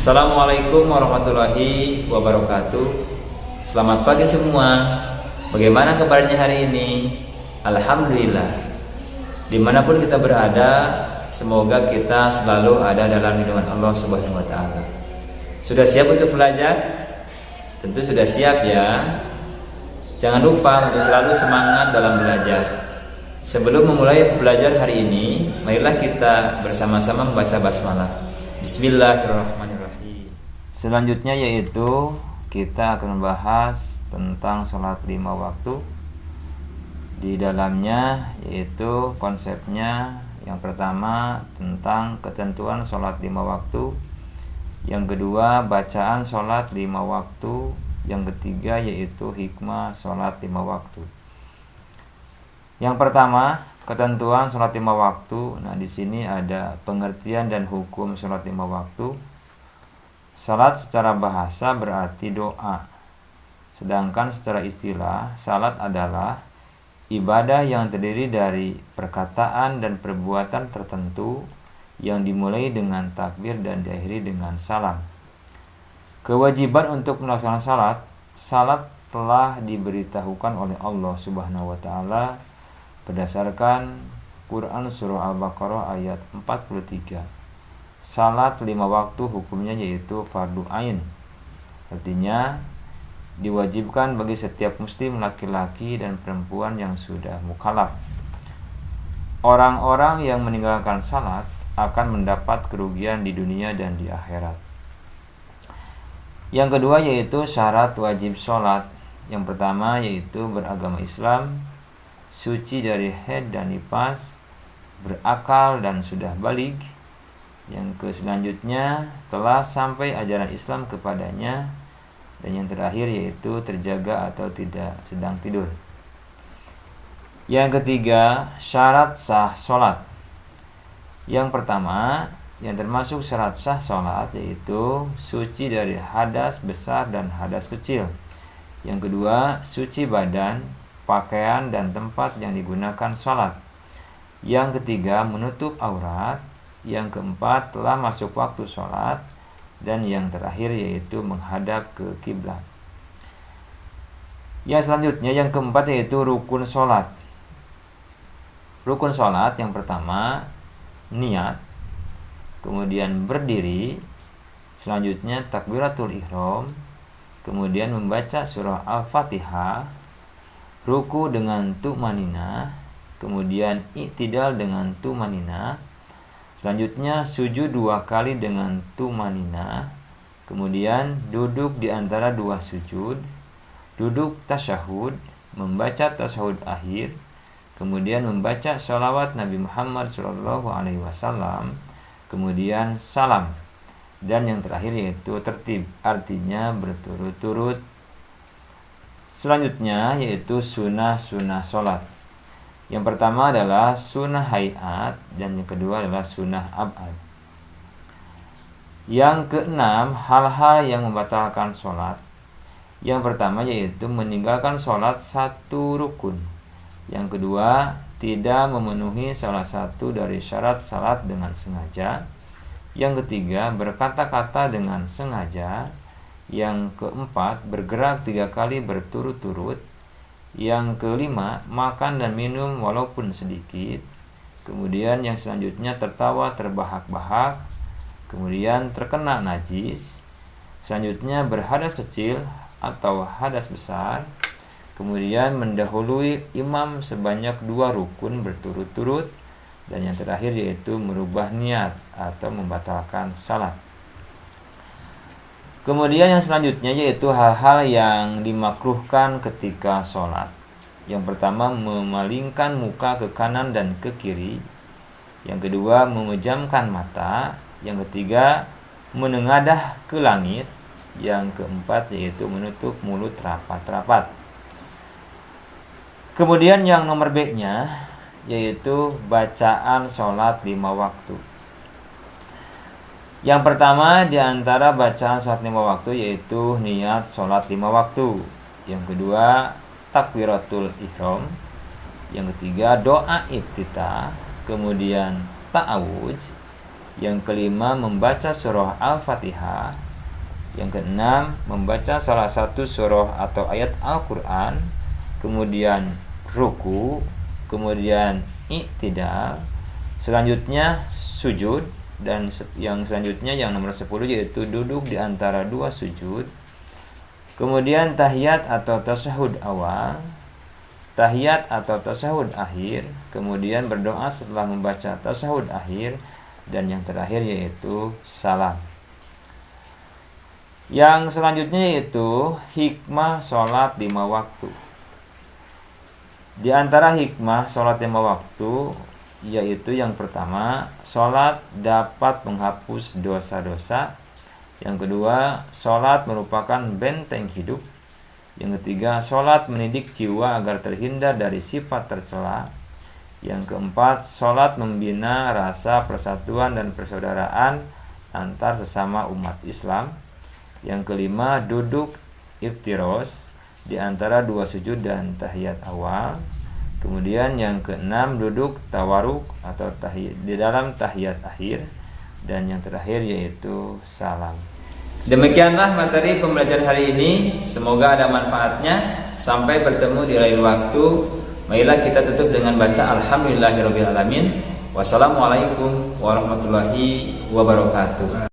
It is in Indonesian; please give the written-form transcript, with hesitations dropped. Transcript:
Assalamualaikum warahmatullahi wabarakatuh. Selamat pagi semua. Bagaimana kabarnya hari ini? Alhamdulillah. Dimanapun kita berada, semoga kita selalu ada dalam lindungan Allah Subhanahu wa Ta'ala. Sudah siap untuk belajar? Tentu sudah siap ya. Jangan lupa untuk selalu semangat dalam belajar. Sebelum memulai belajar hari ini, marilah kita bersama-sama membaca basmalah. Bismillahirrahmanirrahim. Selanjutnya yaitu kita akan membahas tentang sholat 5 waktu. Di dalamnya yaitu konsepnya yang pertama tentang ketentuan sholat 5 waktu, yang kedua bacaan sholat 5 waktu, yang ketiga yaitu hikmah sholat 5 waktu. Yang pertama, ketentuan sholat 5 waktu. Nah, di sini ada pengertian dan hukum sholat 5 waktu. Salat secara bahasa berarti doa. Sedangkan secara istilah, salat adalah ibadah yang terdiri dari perkataan dan perbuatan tertentu yang dimulai dengan takbir dan diakhiri dengan salam. Kewajiban untuk melaksanakan salat telah diberitahukan oleh Allah Subhanahu wa Ta'ala berdasarkan Quran Surah Al-Baqarah ayat 43. Salat 5 waktu hukumnya yaitu fardu ain. Artinya diwajibkan bagi setiap muslim laki-laki dan perempuan yang sudah mukallaf. Orang-orang yang meninggalkan salat akan mendapat kerugian di dunia dan di akhirat. Yang kedua yaitu syarat wajib sholat. Yang pertama yaitu beragama Islam, suci dari haid dan nifas, berakal dan sudah baligh. Yang selanjutnya telah sampai ajaran Islam kepadanya, dan yang terakhir yaitu terjaga atau tidak sedang tidur. Yang ketiga, syarat sah sholat. Yang pertama, yang termasuk syarat sah sholat yaitu suci dari hadas besar dan hadas kecil. Yang kedua, suci badan, pakaian dan tempat yang digunakan sholat. Yang ketiga, menutup aurat. Yang keempat, telah masuk waktu sholat. Dan yang terakhir yaitu menghadap ke kiblat. Yang selanjutnya, yang keempat yaitu rukun sholat. Rukun sholat yang pertama, niat. Kemudian berdiri. Selanjutnya takbiratul ihram. Kemudian membaca surah Al-Fatihah. Ruku dengan tumanina. Kemudian i'tidal dengan tumanina. Selanjutnya sujud 2 kali dengan tumanina. Kemudian duduk di antara 2 sujud. Duduk tasyahud, membaca tasyahud akhir. Kemudian membaca sholawat Nabi Muhammad SAW. Kemudian salam. Dan yang terakhir yaitu tertib, artinya berturut-turut. Selanjutnya yaitu sunnah-sunnah sholat. Yang pertama adalah sunnah hayat, dan yang kedua adalah sunnah abad. Yang keenam, hal-hal yang membatalkan sholat. Yang pertama yaitu meninggalkan sholat 1 rukun. Yang kedua, tidak memenuhi salah satu dari syarat salat dengan sengaja. Yang ketiga, berkata-kata dengan sengaja. Yang keempat, bergerak 3 kali berturut-turut. Yang kelima, makan dan minum walaupun sedikit. Kemudian yang selanjutnya tertawa terbahak-bahak. Kemudian terkena najis. Selanjutnya berhadas kecil atau hadas besar. Kemudian mendahului imam sebanyak 2 rukun berturut-turut. Dan yang terakhir yaitu merubah niat atau membatalkan salat. Kemudian yang selanjutnya yaitu hal-hal yang dimakruhkan ketika sholat. Yang pertama, memalingkan muka ke kanan dan ke kiri. Yang kedua, memejamkan mata. Yang ketiga, menengadah ke langit. Yang keempat yaitu menutup mulut rapat-rapat. Kemudian yang nomor B-nya yaitu bacaan sholat 5 waktu. Yang pertama di antara bacaan sholat 5 waktu yaitu niat sholat 5 waktu. Yang kedua, takbiratul ihram. Yang ketiga, doa iftitah. Kemudian ta'awudz. Yang kelima, membaca surah Al-Fatihah. Yang keenam, membaca salah satu surah atau ayat Al-Quran, kemudian ruku, kemudian i'tidal, selanjutnya sujud, dan yang selanjutnya yang nomor 10 yaitu duduk di antara dua sujud. Kemudian tahiyat atau tasyahud awal, tahiyat atau tasyahud akhir, kemudian berdoa setelah membaca tasyahud akhir, dan yang terakhir yaitu salam. Yang selanjutnya yaitu hikmah sholat 5 waktu. Di antara hikmah sholat 5 waktu yaitu yang pertama, sholat dapat menghapus dosa-dosa. Yang kedua, sholat merupakan benteng hidup. Yang ketiga, sholat mendidik jiwa agar terhindar dari sifat tercela. Yang keempat, sholat membina rasa persatuan dan persaudaraan antar sesama umat Islam. Yang kelima, duduk iftirosh di antara dua sujud dan tahiyat awal. Kemudian yang keenam, duduk tawaruk atau tahiyat di dalam tahiyat akhir, dan yang terakhir yaitu salam. Demikianlah materi pembelajaran hari ini. Semoga ada manfaatnya. Sampai bertemu di lain waktu. Marilah kita tutup dengan baca Alhamdulillahirabbil alamin. Wassalamualaikum warahmatullahi wabarakatuh.